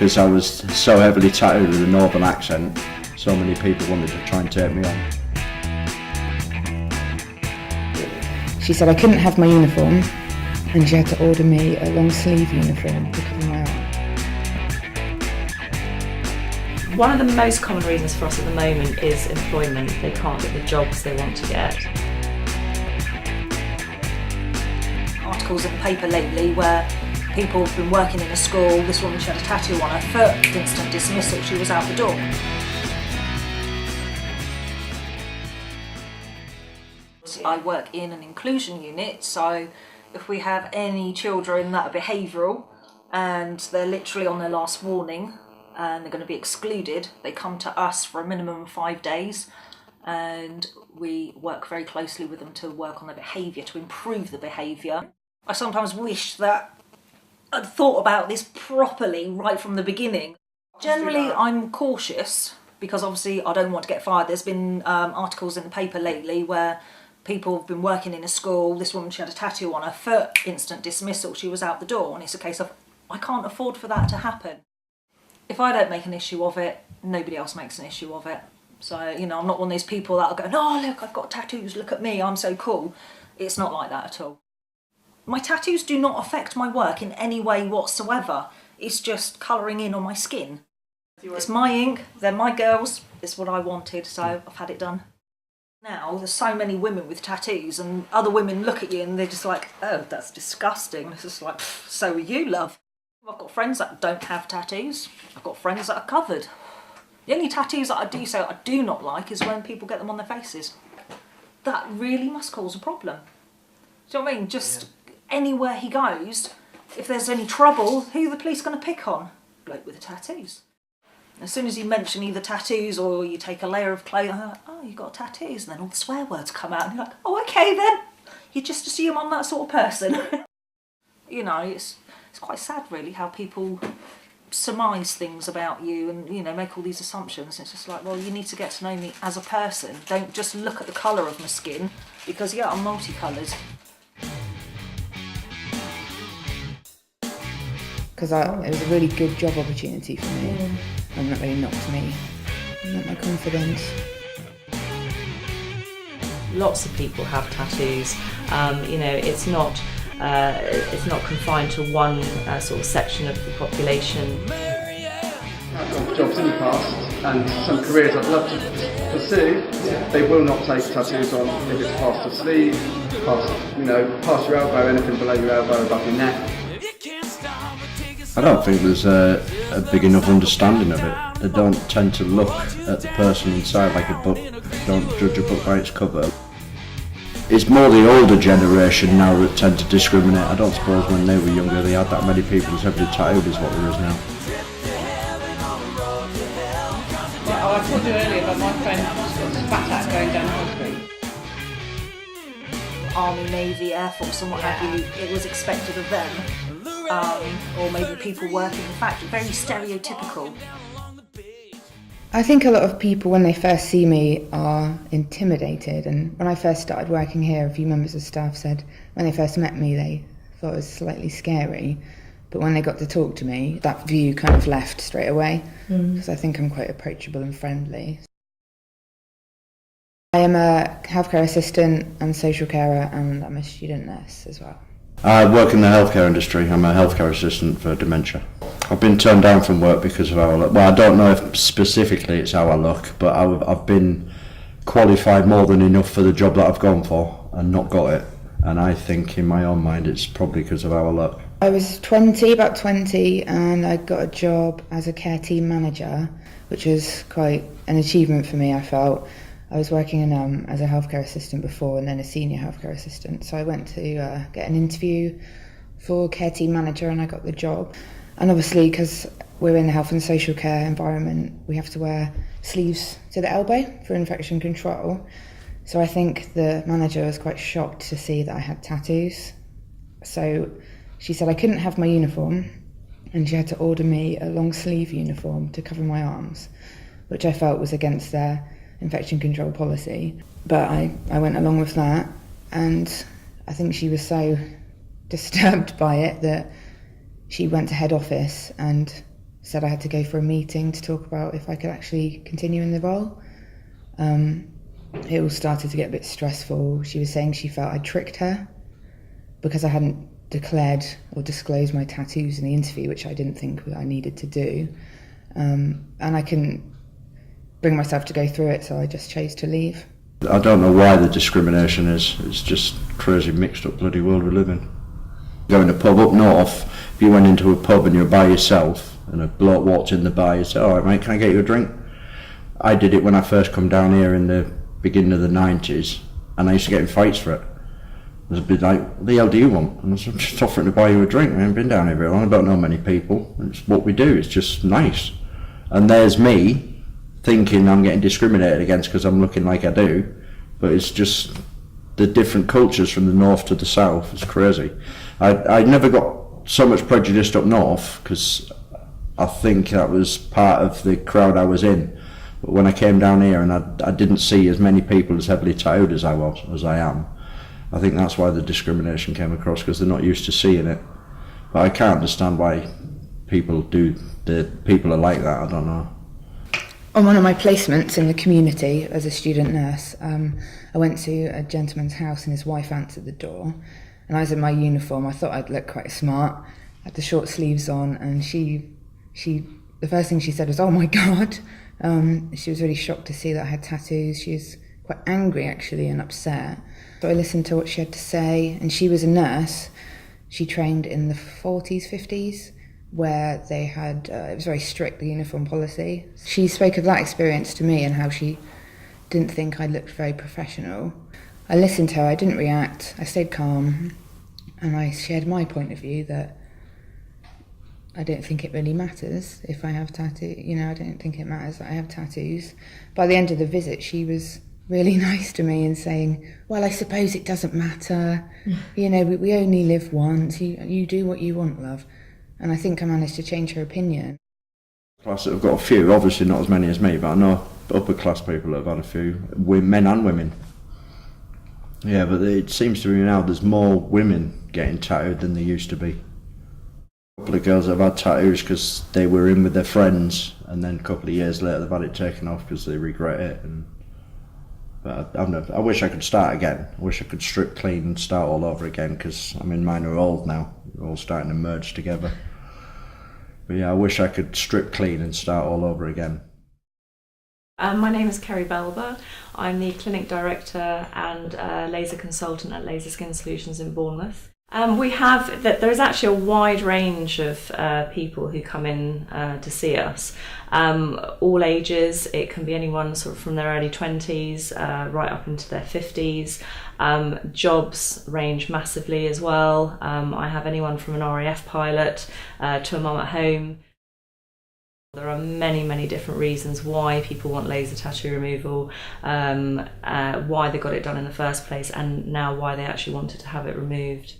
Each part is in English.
because I was so heavily tattooed with a northern accent. So many people wanted to try and take me on. She said I couldn't have my uniform and she had to order me a long sleeve uniform to cover my arm. One of the most common reasons for us at the moment is employment. They can't get the jobs they want to get. Articles in the paper lately where people have been working in a school, this woman, she had a tattoo on her foot, instant dismissal, she was out the door. I work in an inclusion unit, so if we have any children that are behavioural and they're literally on their last warning and they're going to be excluded, they come to us for a minimum of 5 days and we work very closely with them to work on their behaviour, to improve the behaviour. I sometimes wish that I'd thought about this properly right from the beginning. Generally, I'm cautious because obviously I don't want to get fired. There's been articles in the paper lately where people have been working in a school, this woman, she had a tattoo on her foot, instant dismissal, she was out the door, and it's a case of, I can't afford for that to happen. If I don't make an issue of it, nobody else makes an issue of it. So, you know, I'm not one of these people that are going, oh look, I've got tattoos, look at me, I'm so cool. It's not like that at all. My tattoos do not affect my work in any way whatsoever. It's just colouring in on my skin. It's my ink, they're my girls, it's what I wanted, so I've had it done. Now, there's so many women with tattoos and other women look at you and they're just like, oh, that's disgusting. It's just like, so are you, love. I've got friends that don't have tattoos. I've got friends that are covered. The only tattoos that I do say I do not like is when people get them on their faces. That really must cause a problem. Do you know what I mean? Just anywhere he goes, if there's any trouble, who are the police going to pick on? Bloke with the tattoos. As soon as you mention either tattoos or you take a layer of clothing, I'm like, oh, you've got tattoos, and then all the swear words come out, and you're like, oh, okay then. You just assume I'm that sort of person. You know, it's quite sad really how people surmise things about you and, you know, make all these assumptions. It's just like, well, you need to get to know me as a person. Don't just look at the colour of my skin, because yeah, I'm multicoloured. Because it was a really good job opportunity for me and that really knocked my confidence. Lots of people have tattoos. You know, it's not confined to one sort of section of the population. I've got jobs in the past and some careers I'd love to pursue. They will not take tattoos on if it's past the sleeve, past your elbow, anything below your elbow, above your neck. I don't think there's a big enough understanding of it. They don't tend to look at the person inside like a book, don't judge a book by its cover. It's more the older generation now that tend to discriminate. I don't suppose when they were younger they had that many people as heavily tattooed as what there is now. Oh, I told you earlier about my friend just got spat at going down High Street. Army, Navy, Air Force and what have you, it was expected of them. Or maybe people working in the factory, very stereotypical. I think a lot of people, when they first see me, are intimidated, and when I first started working here, a few members of staff said when they first met me they thought it was slightly scary, but when they got to talk to me, that view kind of left straight away, because I think I'm quite approachable and friendly. I am a healthcare assistant and social carer, and I'm a student nurse as well. I work in the healthcare industry. I'm a healthcare assistant for dementia. I've been turned down from work because of how I look. Well, I don't know if specifically it's how I look, but I've been qualified more than enough for the job that I've gone for and not got it. And I think in my own mind it's probably because of how I look. I was about 20, and I got a job as a care team manager, which was quite an achievement for me, I felt. I was working as a healthcare assistant before and then a senior healthcare assistant. So I went to get an interview for care team manager and I got the job. And obviously, because we're in the health and social care environment, we have to wear sleeves to the elbow for infection control. So I think the manager was quite shocked to see that I had tattoos. So she said I couldn't have my uniform and she had to order me a long sleeve uniform to cover my arms, which I felt was against their infection control policy. But I went along with that, and I think she was so disturbed by it that she went to head office and said I had to go for a meeting to talk about if I could actually continue in the role. It all started to get a bit stressful. She was saying she felt I tricked her because I hadn't declared or disclosed my tattoos in the interview, which I didn't think I needed to do. And I couldn't bring myself to go through it, so I just chose to leave. I don't know why the discrimination is. It's just crazy mixed up bloody world we live in. Going to a pub up north, if you went into a pub and you're by yourself and a bloke walked in the bar, you'd say, "Alright mate, can I get you a drink?" I did it when I first come down here in the beginning of the 90s, and I used to get in fights for it. I'd be like, "What the hell do you want?" And I was just offering to buy you a drink. I haven't been down here very long, I don't know many people. It's what we do, it's just nice. And there's me thinking I'm getting discriminated against because I'm looking like I do, but it's just the different cultures from the north to the south. It's crazy. I never got so much prejudiced up north because I think that was part of the crowd I was in. But when I came down here and I didn't see as many people as heavily tattooed as I am, I think that's why the discrimination came across, because they're not used to seeing it. But I can't understand why people are like that. I don't know. On one of my placements in the community as a student nurse, I went to a gentleman's house and his wife answered the door, and I was in my uniform. I thought I'd look quite smart. I had the short sleeves on, and the first thing she said was, "Oh my God." She was really shocked to see that I had tattoos. She was quite angry actually and upset. So I listened to what she had to say, and she was a nurse. She trained in the 40s, 50s, where they had, it was very strict, the uniform policy. She spoke of that experience to me and how she didn't think I looked very professional. I listened to her, I didn't react, I stayed calm, and I shared my point of view that I don't think it really matters if I have tattoos. I don't think it matters that I have tattoos. By the end of the visit, she was really nice to me and saying, "Well, I suppose it doesn't matter. We only live once. You do what you want, love." And I think I managed to change her opinion. Class that have got a few, obviously not as many as me, but I know upper class people that have had a few, men and women. Yeah, but it seems to me now there's more women getting tattooed than there used to be. A couple of girls that have had tattoos because they were in with their friends, and then a couple of years later they've had it taken off because they regret it. But I wish I could start again. I wish I could strip clean and start all over again, because mine are old now. They're all starting to merge together. But yeah, I wish I could strip clean and start all over again. My name is Kerry Belber. I'm the clinic director and laser consultant at Laser Skin Solutions in Bournemouth. There is actually a wide range of people who come in to see us. All ages. It can be anyone sort of from their early 20s right up into their 50s. Jobs range massively as well. I have anyone from an RAF pilot to a mum at home. There are many, many different reasons why people want laser tattoo removal, why they got it done in the first place, and now why they actually wanted to have it removed.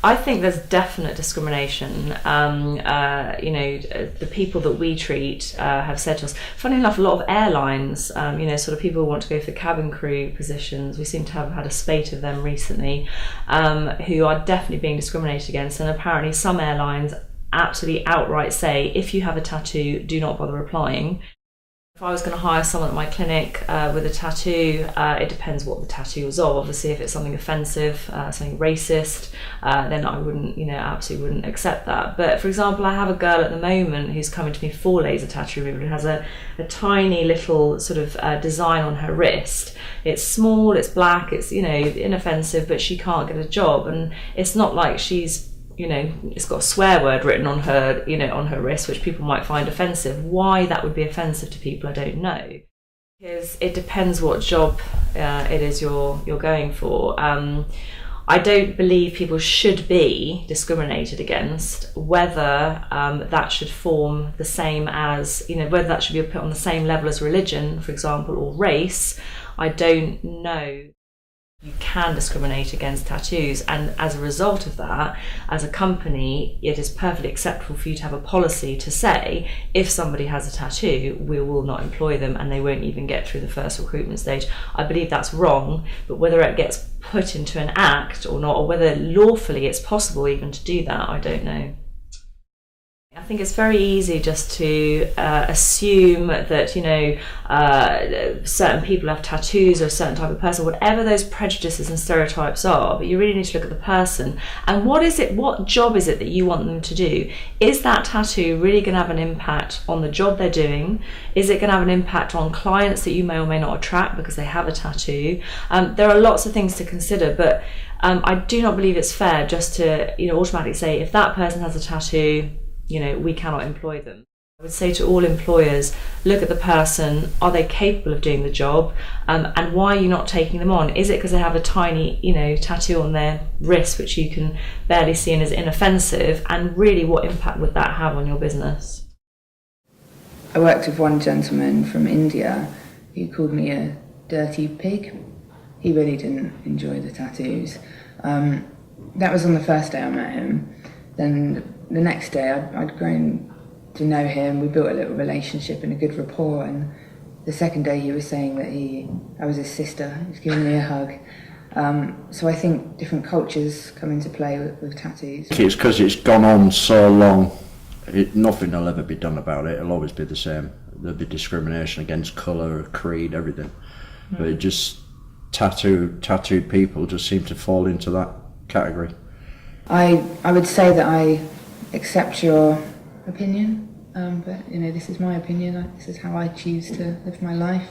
I think there's definite discrimination. The people that we treat have said to us, funny enough, a lot of airlines, sort of people who want to go for cabin crew positions, we seem to have had a spate of them recently, who are definitely being discriminated against, and apparently some airlines absolutely outright say, if you have a tattoo, do not bother applying. If I was going to hire someone at my clinic with a tattoo, it depends what the tattoo was of. Obviously, if it's something offensive, something racist, then I wouldn't, absolutely wouldn't accept that. But for example, I have a girl at the moment who's coming to me for laser tattoo removal who has a tiny little sort of design on her wrist. It's small, it's black, it's, inoffensive, but she can't get a job. And it's not like she's, it's got a swear word written on her, on her wrist, which people might find offensive. Why that would be offensive to people, I don't know. Because it depends what job it is you're going for. I don't believe people should be discriminated against. Whether that should form the same as, whether that should be put on the same level as religion, for example, or race, I don't know. You can discriminate against tattoos, and as a result of that, as a company, it is perfectly acceptable for you to have a policy to say, if somebody has a tattoo, we will not employ them and they won't even get through the first recruitment stage. I believe that's wrong, but whether it gets put into an act or not, or whether lawfully it's possible even to do that, I don't know. I think it's very easy just to assume that, certain people have tattoos or a certain type of person, whatever those prejudices and stereotypes are, but you really need to look at the person and what job is it that you want them to do? Is that tattoo really going to have an impact on the job they're doing? Is it going to have an impact on clients that you may or may not attract because they have a tattoo? There are lots of things to consider, but I do not believe it's fair just to automatically say if that person has a tattoo, we cannot employ them. I would say to all employers, look at the person. Are they capable of doing the job? And why are you not taking them on? Is it because they have a tiny, tattoo on their wrist which you can barely see and is inoffensive? And really, what impact would that have on your business? I worked with one gentleman from India who called me a dirty pig. He really didn't enjoy the tattoos. That was on the first day I met him. Then the next day I'd grown to know him. We built a little relationship and a good rapport, and the second day he was saying that I was his sister. He was giving me a hug. So I think different cultures come into play with tattoos. It's because it's gone on so long, nothing will ever be done about it. It'll always be the same. There'll be discrimination against colour, creed, everything. But it just tattooed people just seem to fall into that category. I would say that I accept your opinion, but this is my opinion. This is how I choose to live my life.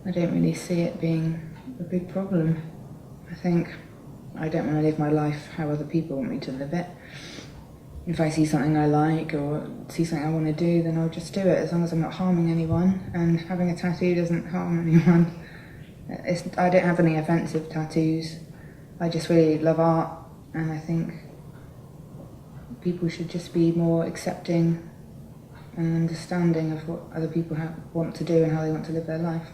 I don't really see it being a big problem. I think I don't want to live my life how other people want me to live it. If I see something I like or see something I want to do, then I'll just do it, as long as I'm not harming anyone, and having a tattoo doesn't harm anyone. I don't have any offensive tattoos. I just really love art, and I think people should just be more accepting and understanding of what other people want to do and how they want to live their life.